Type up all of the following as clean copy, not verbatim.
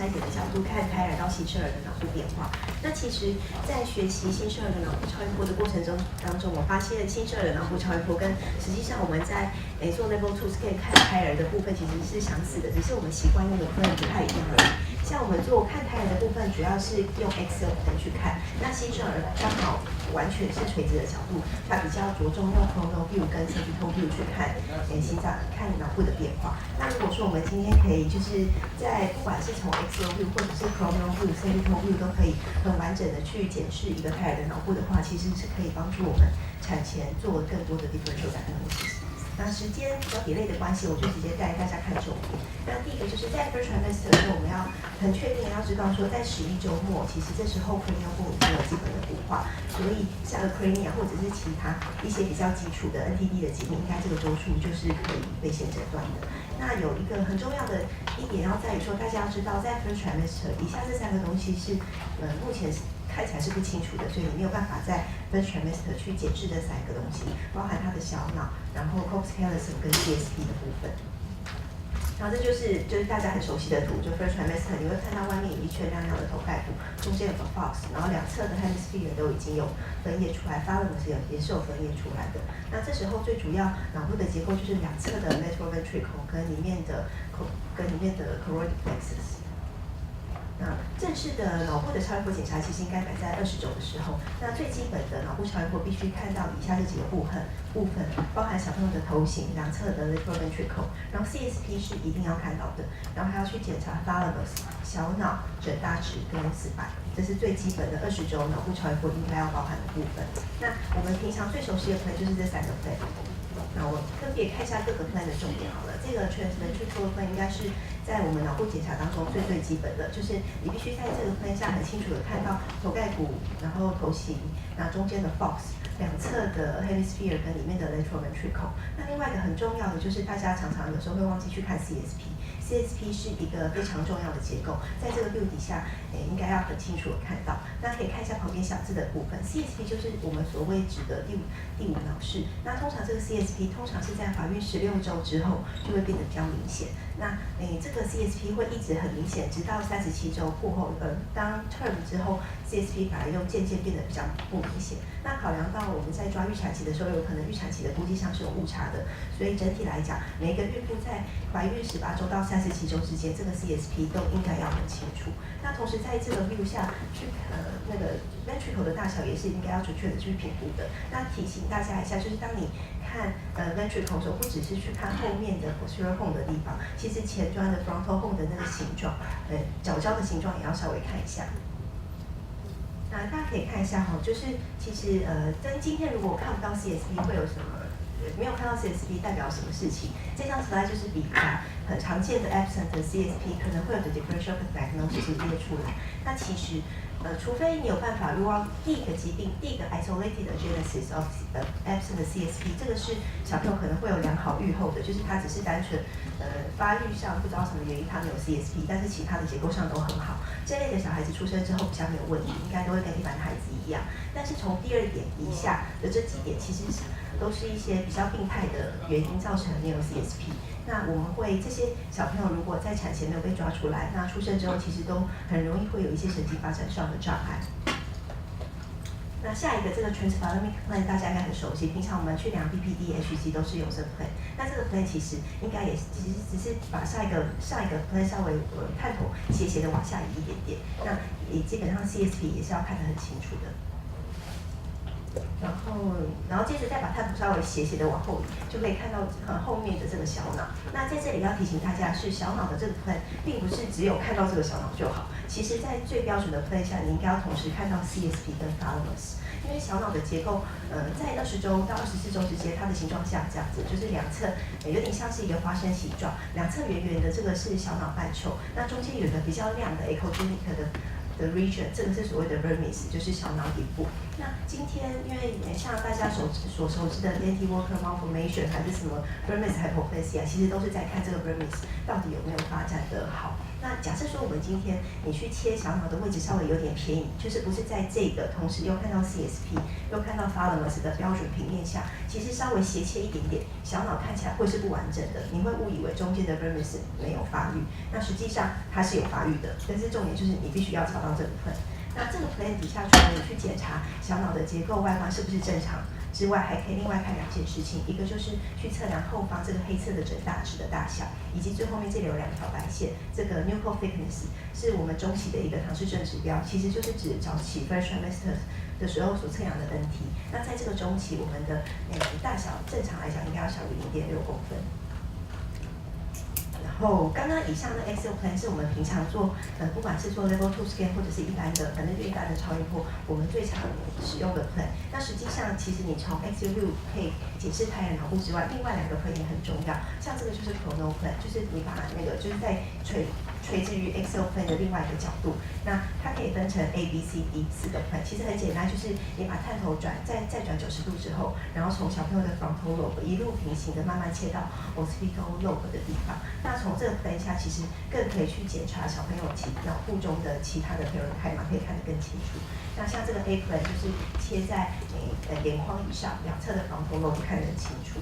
筛检的角度看胎儿到新生儿的脑部变化。那其实，在学习新生儿的脑部超音波的过程当中，我发现新生儿的脑部超音波跟实际上我们在做 Level 2 scan 看胎儿的部分其实是相似的，只是我们习惯用的部分不太一样而已。像我们做看胎儿的部分，主要是用 X 灯去看，那新生儿刚好完全是垂直的角度，它比较着重用 Chronal View 跟 Sagittal View 去看心脏、看脑部的变化。那如果说我们今天可以就是在不管是从 X View 或者是 Chronal View、Sagittal View 都可以很完整的去检视一个胎儿的脑部的话，其实是可以帮助我们产前做更多的 differential diagnosis。那时间比较 delay 的关系，我就直接带大家看重点。那第一个就是在 first trimester 的时候，我们要很确定要知道说，在11周末，其实这时候 cranial bone 已经有基本的固化，所以像 crania 或者是其他一些比较基础的 NTD 的疾病，应该这个周数就是可以被先诊断的。那有一个很重要的一点要在于说，大家要知道，在 first trimester 以下这3个东西是目前看起来是不清楚的，所以你没有办法在 first trimester 去检视这3个东西，包含它的小脑，然后 corpus callosum 跟 CSP 的部分。然后这就是大家很熟悉的图，就 first trimester 你会看到外面有一圈亮亮的头盖骨，中间有个 fox， 然后两侧的 hemisphere 都已经有分裂出来 ，thalamus 也是有分裂出来的。那这时候最主要脑部的结构就是两侧的 lateral ventricle 跟里面的 choroid plexus。那正式的脑部的超音波检查其实应该摆在20周的时候。那最基本的脑部超音波必须看到以下这几个部分，包含小朋友的头型、两侧的 lateral ventricle， 然后 CSP 是一定要看到的，然后还要去检查 thalamus、小脑、枕大质跟死白，这是最基本的20周脑部超音波应该要包含的部分。那我们平常最熟悉的 plan 就是这3个 plan。那我分别看一下各个 plan 的重点好了。这个 transventricular plan 应该是在我们脑部检查当中最基本的，就是你必须在这个 plan 下很清楚的看到头盖骨，然后头型，然后中间的 fox， 两侧的 hemisphere 跟里面的 lateral ventricle。那另外一个很重要的就是大家常常有时候会忘记去看 CSP。CSP 是一个非常重要的结构，在这个 view 底下，应该要很清楚的看到。那可以看一下旁边小字的部分 ，CSP 就是我们所谓指的第五脑室。那通常这个 CSP 通常是在怀孕16周之后就会变得比较明显。那这个 CSP 会一直很明显，直到37周过后，当 term 之后 ，CSP 反而又渐渐变得比较不明显。那考量到我们在抓预产期的时候，有可能预产期的估计上是有误差的，所以整体来讲，每一个孕妇在怀孕18周到37周之间，这个 CSP 都应该要很清楚。那同时在这个 view 下去，那个 ventricle 的大小也是应该要准确的去评估的。那提醒大家一下，就是当你看ventricle 的时候，不只是去看后面的 posterior horn 的地方，其实前端的 frontal horn 的那个形状，角胶的形状也要稍微看一下。那大家可以看一下哈，就是其实在今天如果看不到 CSP 会有什么？没有看到 CSP 代表什么事情？这张 slide 就是把很常见的 absent 的 CSP 可能会有的 differential diagnosis 列出来。那其实除非你有办法 rule out 第一个疾病，第一个 isolated genesis of absent 的 CSP， 这个是小朋友可能会有良好预后的，就是他只是单纯发育上不知道什么原因他没有 CSP， 但是其他的结构上都很好。这类的小孩子出生之后比较没有问题，应该都会跟一般的孩子一样。但是从第2点以下的这几点，其实都是一些比较病态的原因造成没有 CSP。那我们会这些小朋友如果在产前没有被抓出来，那出生之后其实都很容易会有一些神经发展上的障碍。那下一个这个 transthalamic plan 大家应该很熟悉，平常我们去量 BPD、HG 都是用这个 plan。那这个 plan 其实应该也其实只是把上一个 plan 稍微探头斜的往下移一点点。那也基本上 CSP 也是要看得很清楚的。然后接着再把探头稍微斜的往后移，就可以看到后面的这个小脑。那在这里要提醒大家是，小脑的这个 plan 并不是只有看到这个小脑就好，其实在最标准的 plan 下，你应该要同时看到 CSP 跟 thalamus。因为小脑的结构，在20周到24周之间，它的形状像这样子，就是两侧有点像是一个花生形状，两侧圆圆的，这个是小脑半球，那中间有一个比较亮的 echogenic 的 region， 这个是所谓的 vermis， 就是小脑底部。那今天因为像大家所熟知的 Dandy-Walker malformation 还是什么 vermis hypoplasia， 其实都是在看这个 vermis 到底有没有发展的好。那假设说我们今天你去切小脑的位置稍微有点偏移，就是不是在这个同时又看到 CSP 又看到 thalamus 的标准平面下，其实稍微斜切一点点，小脑看起来会是不完整的，你会误以为中间的 vermis 没有发育，那实际上它是有发育的，但是重点就是你必须要找到这个 plan。那这个 plan 底下，除了你去检查小脑的结构外观是不是正常之外，还可以另外看2件事情，一个就是去测量后方这个黑色的枕大质的大小，以及最后面这里有2条白线，这个 nuchal thickness 是我们中期的一个唐氏症指标，其实就是指早期 first trimester 的时候所测量的 NT。那在这个中期，我们的大小正常来讲应该要小于0.6公分。然后刚刚以上的 Excel plan 是我们平常做，不管是做 Level 2 scan 或者是一般的，反正就一般的超音波，我们最常使用的 plan。那实际上，其实你从 Excel view 可以解释胎儿脑部之外，另外2个 plan 也很重要。像这个就是 Chrono plan， 就是你把那个就是在垂直于 Excel plan 的另外一个角度，那它可以分成 A、B、C、D 4个 plan， 其实很简单，就是你把探头再转90度之后，然后从小朋友的 frontal lobe 一路平行的慢慢切到 occipital lobe 的地方。那从这个 plan 下，其实更可以去检查小朋友脑部中的其他的培养开嘛，可以看得更清楚。那像这个 A plan 就是切在眼眶以上2侧的 frontal lobe 看得很清楚。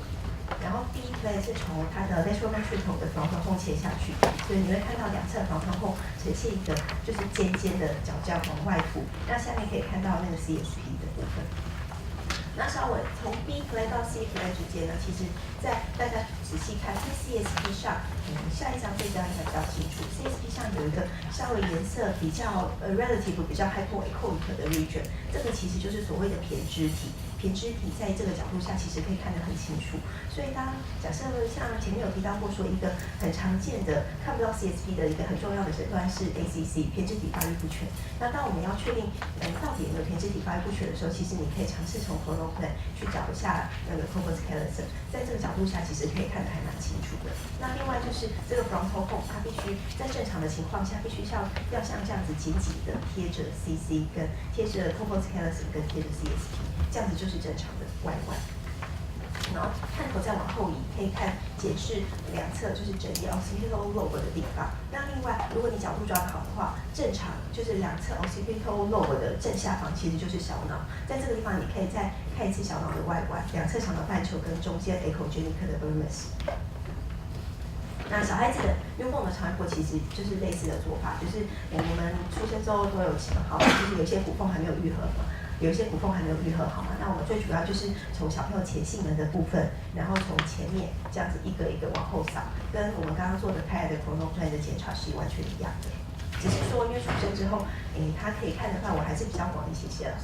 然后 B plan 是从它的 lateral ventricle 的 frontal hole 切下去，所以你会看到2侧 frontal hole 呈现一个就是尖尖的角角往外凸。那下面可以看到那个 CSP 的部分。那稍微从 B plan 到 C plan 之间呢，其实在大家仔细看，在 CSP 上，下一张这张应该比较清楚。CSP 上有一个稍微颜色比较relative 比较 hypoechoic 的 region， 这个其实就是所谓的胼胝体。胼胝体在这个角度下其实可以看得很清楚，所以当假设像前面有提到过说一个很常见的看不到 CSP 的一个很重要的诊断是 ACC 胼胝体发育不全。那当我们要确定到底有没有胼胝体发育不全的时候，其实你可以尝试从 Chrono plan 去找一下那个 corpus callosum， 在这个角度下其实可以看得还蛮清楚的。那另外就是这个 frontal hole 它必须在正常的情况下必须要像这样子紧紧的贴着 CC 跟贴着 corpus callosum 跟贴着 CSP， 这样子就是正常的外观。然后探头再往后移，可以看检视2侧就是整叶 occipital lobe 的地方。那另外，如果你角度抓得好的话，正常就是2侧 occipital lobe 的正下方其实就是小脑。在这个地方，你可以再看一次小脑的外观，2侧小脑半球跟中间 echogenic 的 vermis。那小孩子的newborn的超音波其实就是类似的做法，就是我们出生之后都有好，就是有些骨缝还没有愈合嘛。有一些骨缝还没有愈合好嘛，那我们最主要就是从小朋友前囟门的部分，然后从前面这样子一个一个往后扫，跟我们刚刚做的胎儿的 Chrono plan 的检查是完全一样的，只是说因为出生之后，他可以看的范围还是比较广一些些了。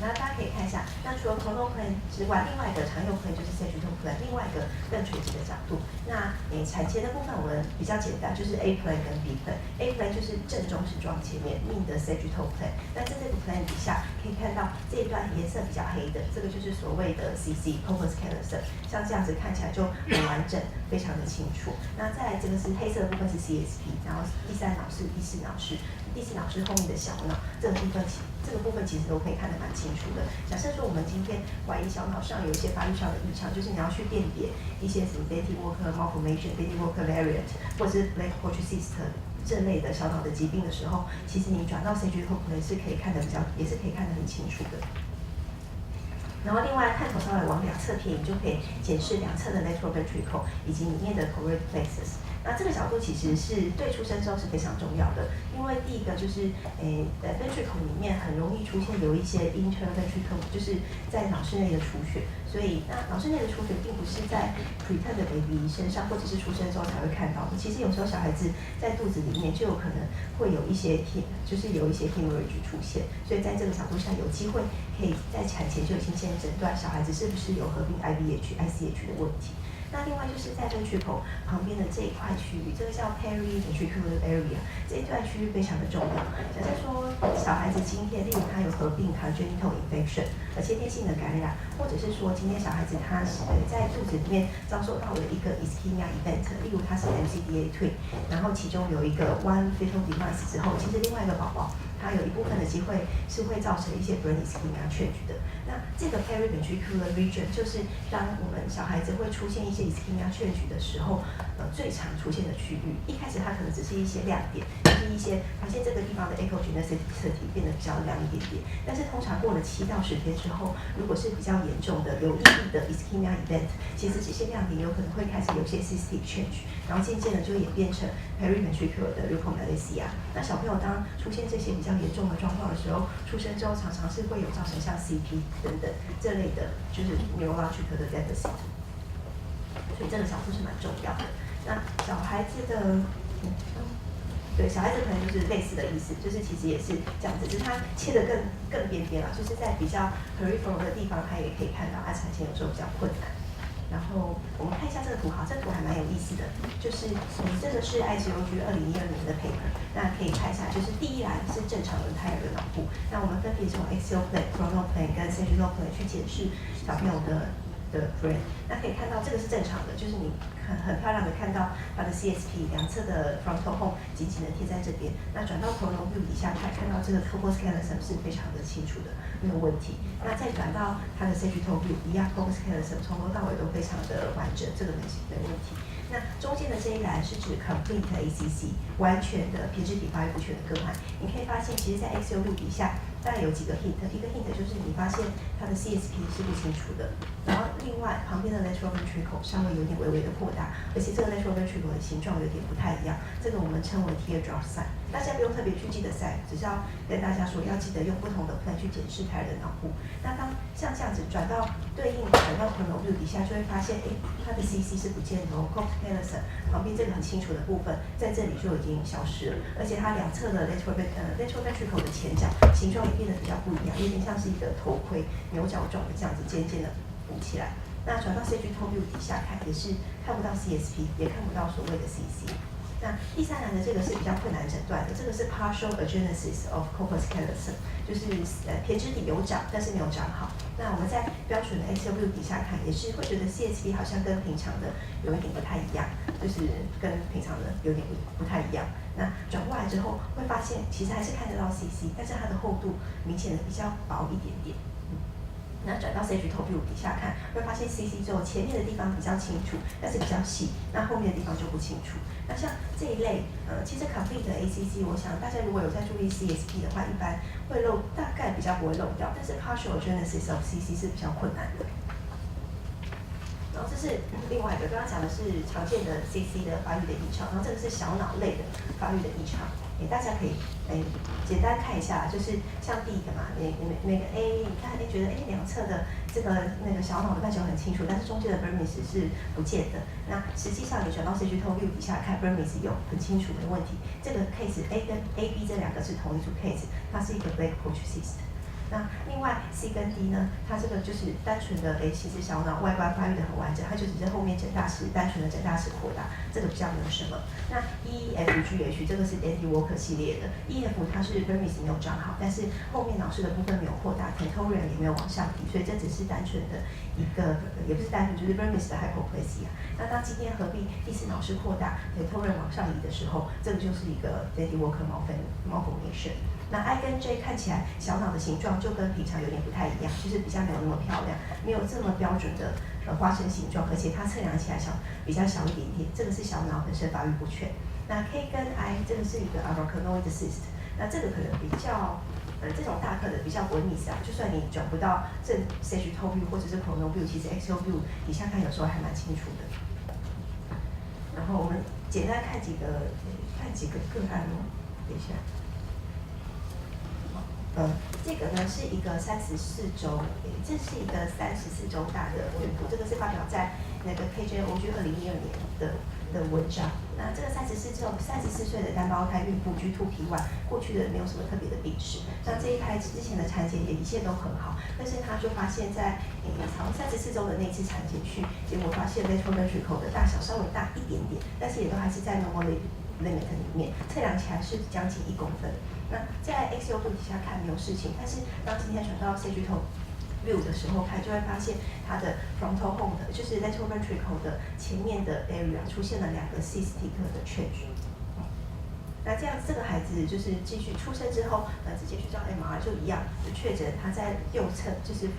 那大家可以看一下，那除了 Chrono plan 之外，另外一个常用 plan 就是 sagittal plan， 另外一个更垂直的角度。那产前的部分我们比较简单，就是 A plan 跟 B plan。A plan 就是正中视状前面命的 sagittal plan。那在这个 plan 底下可以看到这一段颜色比较黑的，这个就是所谓的 CC corpus callosum， 像这样子看起来就很完整，非常的清楚。那再来这个是黑色的部分是 CSP， 然后第3脑室、第4脑室。第4脑室后面的小脑，这个部分其实都可以看得蛮清楚的。假设说我们今天怀疑小脑上有一些发育上的异常，就是你要去辨别一些什么 Betty Walker malformation、Betty Walker variant 或者是 Black Porch cyst 这类的小脑的疾病的时候，其实你转到 sagittal plan 是可以看得也是可以看得很清楚的。然后另外探头稍微往2侧偏移，就可以检视2侧的 lateral ventricle 以及里面的 choroid plexus。那这个角度其实是对出生之后是非常重要的，因为第一个就是ventricle 里面很容易出现有一些 interventricle， 就是在脑室内的出血，所以那脑室内的出血并不是在 preterm 的 baby 身上或者是出生之后才会看到的，其实有时候小孩子在肚子里面就有可能会有一些就是有一些 hemorrhage 出现，所以在这个角度下有机会可以在产前就已经先诊断小孩子是不是有合并 IVH、ICH 的问题。那另外就是在ventricle旁边的这一块区域，这个叫 periventricular area， 这一段区域非常的重要。假设说小孩子今天，例如他有合并 congenital infection， 先天性的感染，或者是说今天小孩子他在肚子里面遭受到了一个 ischemia event， 例如他是 MCDA twin， 然后其中有一个 one fetal demise 之后，其实另外一个宝宝它有一部分的机会是会造成一些 brain ischemia change 的。那这个 periventricular region 就是当我们小孩子会出现一些 ischemia change 的时候，最常出现的区域。一开始它可能只是一些亮点，就是一些发现这个地方的 echogenicity 变得比较亮一点点。但是通常过了7到10天之后，如果是比较严重的有意义的 ischemia event， 其实这些亮点有可能会开始有些 cystic change， 然后渐渐的就演变成 periventricular 的 leukomalacia。那小朋友当出现这些比较严重的状况的时候，出生之后常常是会有造成像 CP 等等这类的，就是 neurological 的 deficit。所以这个小数是蛮重要的。那小孩子的，对，小孩子可能就是类似的意思，就是其实也是这样子，只是它切得更边边了，就是在比较 peripheral 的地方，它也可以看到产前有时候比较困难。然后我们看一下这个图，好，这个图还蛮有意思的，就是这个是 ICOG 2012年的 paper， 那可以看一下，就是第一栏是正常的胎儿的脑部，那我们分别从 axial plane、coronal plane 跟 sagittal plane 去解释小朋友的 brain， 那可以看到这个是正常的，就是你很漂亮的看到它的 CSP 两侧的 frontal home 紧紧的贴在这边，那转到 coronal view 底下看到这个 corpus callosum 是非常的清楚的，没有问题。那再转到它的 sagittal view， 一样 corpus callosum 从头到尾都非常的完整，这个没问题。那中间的这一栏是指 complete ACC， 完全的皮质体发育不全的个案。你可以发现，其实在 axial view 底下大概有几个 hint， 一个 hint 就是你发现它的 CSP 是不清楚的，然后另外旁边的 lateral ventricle 稍微有点微微的扩大，而且这个 lateral ventricle 的形状有点不太一样，这个我们称为 teardrop sign。大家不用特别去记得 sign， 只是要跟大家说要记得用不同的 plan 去检视胎儿的脑部。那当像这样子转到对应转到 coronal view 底下，就会发现，它的 CC 是不见的哦 corpus callosum 旁边这个很清楚的部分，在这里就已经消失了，而且它两侧的 lateral ventricle 的前角形状也变得比较不一样，有点像是一个头盔牛角状的这样子尖尖的鼓起来。那转到 sagittal view 底下看，也是看不到 CSP， 也看不到所谓的 CC。那第三栏的这个是比较困难诊断的，这个是 partial agenesis of corpus callosum， 就是胼胝体有长，但是没有长好。那我们在标准的 axial view 底下看，也是会觉得 CSP 好像跟平常的有一点不太一样，就是跟平常的有点不太一样。那转过来之后，会发现其实还是看得到 CC， 但是它的厚度明显的比较薄一点点。那转到 sagittal view 底下看，会发现 CC 之后前面的地方比较清楚，但是比较细，那后面的地方就不清楚。那像这一类，其实 complete 的 ACC， 我想大家如果有在注意 CSP 的话，一般会漏，大概比较不会漏掉，但是 partial agenesis of CC 是比较困难的。然后这是另外一个，刚刚讲的是常见的 CC 的发育的异常，然后这个是小脑类的发育的异常。大家可以简单看一下，就是像第一个嘛，那个 A， 你看觉得两侧的这个那个小脑的半球很清楚，但是中间的 Burmese 是不见的。那实际上你转到 sagittal view 底下看 Burmese 有很清楚的问题。这个 case A 跟 AB 这两个是同一组 case， 它是一个 black pouch cyst。那另外 C 跟 D 呢，它这个就是单纯的其实小脑外观发育的很完整，它就只是后面枕大齿单纯的枕大齿扩大，这个比较没有什么。那 E、F、G、H 这个是 Andy Walker 系列的 ，E、F 它是 Burmese 没有长好，但是后面脑室的部分没有扩大 ，tentorium 也没有往上提，所以这只是单纯的一个，也不是单纯，就是 Burmese 的 hypoplasia。那当今天合并第四脑室扩大 ，tentorium 往上移的时候，这个就是一个 Andy Walker malformation。那 I 跟 J 看起来小脑的形状就跟平常有点不太一样，就是比较没有那么漂亮，没有这么标准的花生形状，而且它测量起来比较小一点点，这个是小脑本身发育不全。那 K 跟 I 这个是一个 arachnoid cyst， 那这个可能比较这种大颗的比较不会 miss 啊，就算你转不到正 sagittal view 或者是 coronal view， 其实 axial view 底下看有时候还蛮清楚的。然后我们简单看几个个案哦，等一下。这个呢是一个34周，这是一个34周大的孕妇，这个是发表在那个 KJOG 2012年的文章。那这个34岁的单胞胎孕妇 G2P1， 过去的没有什么特别的病史。那这一胎之前的产检也一切都很好，但是他就发现在好像34周的那次产检去，结果发现 lateral ventricle 的大小稍微大一点点，但是也都还是在 normal limit 里面，测量起来是将近1公分。那在 axial view 底下看没有事情，但是当今天转到 sagittal view 的时候看，就会发现它的 frontal home 的，就是 lateral ventricle 的前面的 area 出现了2个 cystic 的 change。那这样这个孩子就是继续出生之后，直接去照 MR 就一样，就确诊他在右侧，就是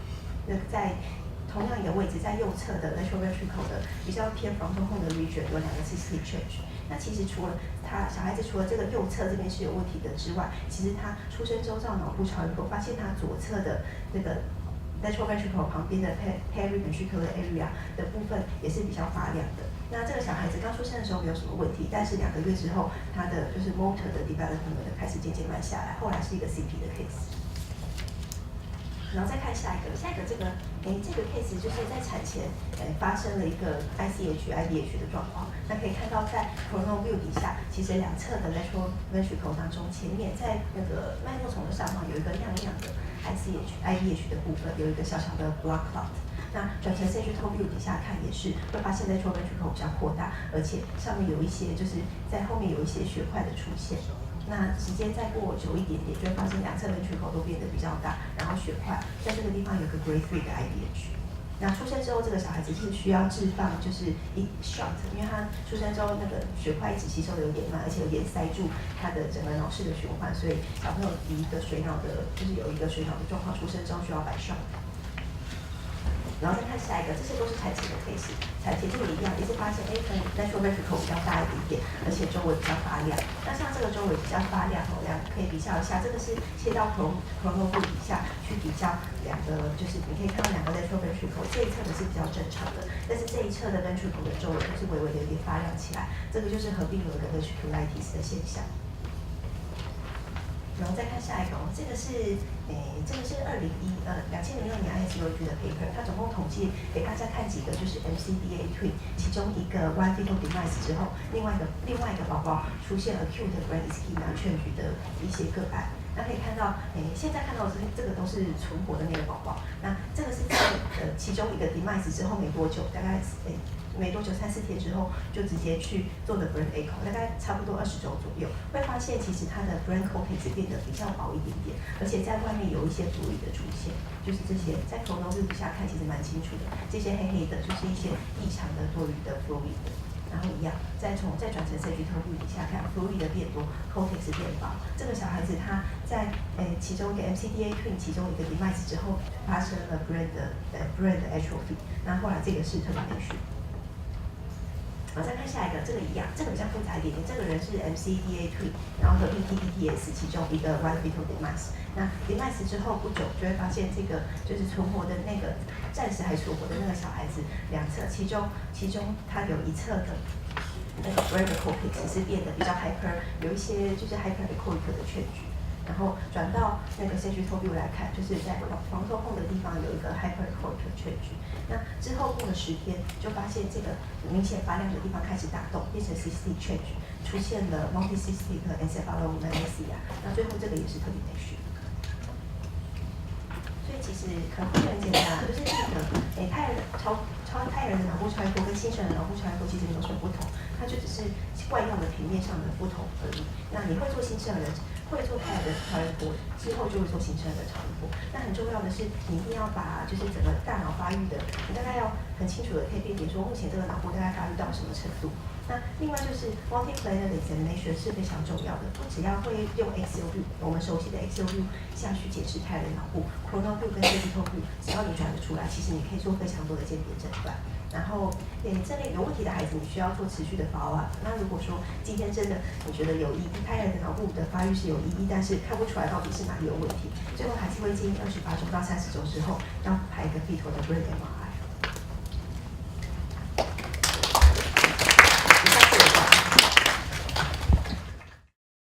在同样一个位置，在右侧的 lateral ventricle 的比较偏 frontal horn 的 region 有2个 systolic change。那其实除了小孩子除了这个右侧这边是有问题的之外，其实他出生周照脑部超音波发现他左侧的那个 lateral ventricle 旁边的 periventricular area 的部分也是比较发亮的。那这个小孩子刚出生的时候没有什么问题，但是2个月之后，他的就是 motor 的 development 开始渐渐慢下来，后来是一个 CP 的 case。然后再看下一个这个case 就是在产前发生了一个 ICH、IDH 的状况。那可以看到在 coronal view 底下，其实2侧的 lateral ventricle 当中，前面在那个脉络丛的上方有一个亮亮的 ICH、IDH 的部分，有一个小小的 blood clot。那转成 sagittal view 底下看也是会发现 lateral ventricle 比较扩大，而且上面有一些就是在后面有一些血块的出现。那时间再过久一点点，就会发现2侧 ventricle 都变得比较大，然后血块在这个地方有个 grade 3的 IDH。那出生之后，这个小孩子是需要置放就是一 shunt， 因为他出生之后那个血块一直吸收的有点慢，而且有点塞住他的整个脑室的循环，所以小朋友一个水脑的，就是有一个水脑的状况，出生之后需要摆 shunt。然后再看下一个，这些都是产前的 case， 产前就一样，也是发现lateral ventricle 比较大一点点，而且周围比较发亮。那像这个周围比较发亮可以比较一下，这个是切到 coronal view 底下去比较2个，就是你可以看到2个 lateral ventricle， 这一侧的是比较正常的，但是这一侧的 ventricle 的周围就是微微的有点发亮起来，这个就是合并了跟 ventriculitis 的现象。然后再看下一个，这个是2006年 ISUOG 的 paper， 它总共统计给大家看几个，就是 MCDA twin， 其中一个 one fetal demise 之后，另外一个宝宝出现 acute brain ischemia change 的一些个案。那可以看到，现在看到的这个都是存活的那个宝宝。那这个是在其中一个 demise 之后没多久，大概没多久3-4天之后，就直接去做的 brain echo， 大概差不多20周左右，会发现其实它的 brain cortex 变得比较薄一点点，而且在外面有一些 fluid 的出现，就是这些在 coronal view 底下看其实蛮清楚的，这些黑黑的就是一些异常的多余的 fluid。然后一样，再转成 sagittal view 底下看 fluid 的变多 ，cortex 变薄。这个小孩子他在其中一个 MCDA twin 其中一个 demise 之后发生了 brain 的 atrophy， 那后来这个是termination。然后再看下一个，这个一样，这个比较复杂一点点。这个人是 MCDA twin， 然后合并 TTTS 其中一个 one fetal demise。那 demise 之后不久就会发现这个就是存活的那个暂时还存活的那个小孩子2侧，其中他有一侧的那个 brain cortex 是变得比较 hyper， 有一些就是 hyperechoic 的change。然后转到那个 sagittal view 来看，就是在frontal horn的地方有一个 hyperechoic change。那之后过了10天，就发现这个明显发亮的地方开始打洞，变成 cystic change， 出现了 multicystic encephalomalacia。那最后这个也是 termination。所以其实可能很简单，就是胎儿的脑部超音波跟新生儿的脑部超音波其实没有什么不同，它就只是惯用的平面上的不同而已。那你会做新生儿的，会做胎儿的超音波之后就会做新生儿的超音波。那很重要的是，你一定要把就是整个大脑发育的，你大概要很清楚的可以辨别说目前这个脑部大概发育到什么程度。那另外就是 multi-planar examination 是非常重要的，不只要会用 XO view， 我们熟悉的 XO view 下去解释胎儿的脑部 ，coronal view 跟 sagittal view， 只要你转得出来，其实你可以做非常多的鉴别诊断。然后，这类有问题的孩子，你需要做持续的 follow up。那如果说今天真的你觉得有异议，胎儿的脑部的发育是有异议，但是看不出来到底是哪里有问题，最后还是会建议28周到30周之后要排一个 fetal 的 brain MRI。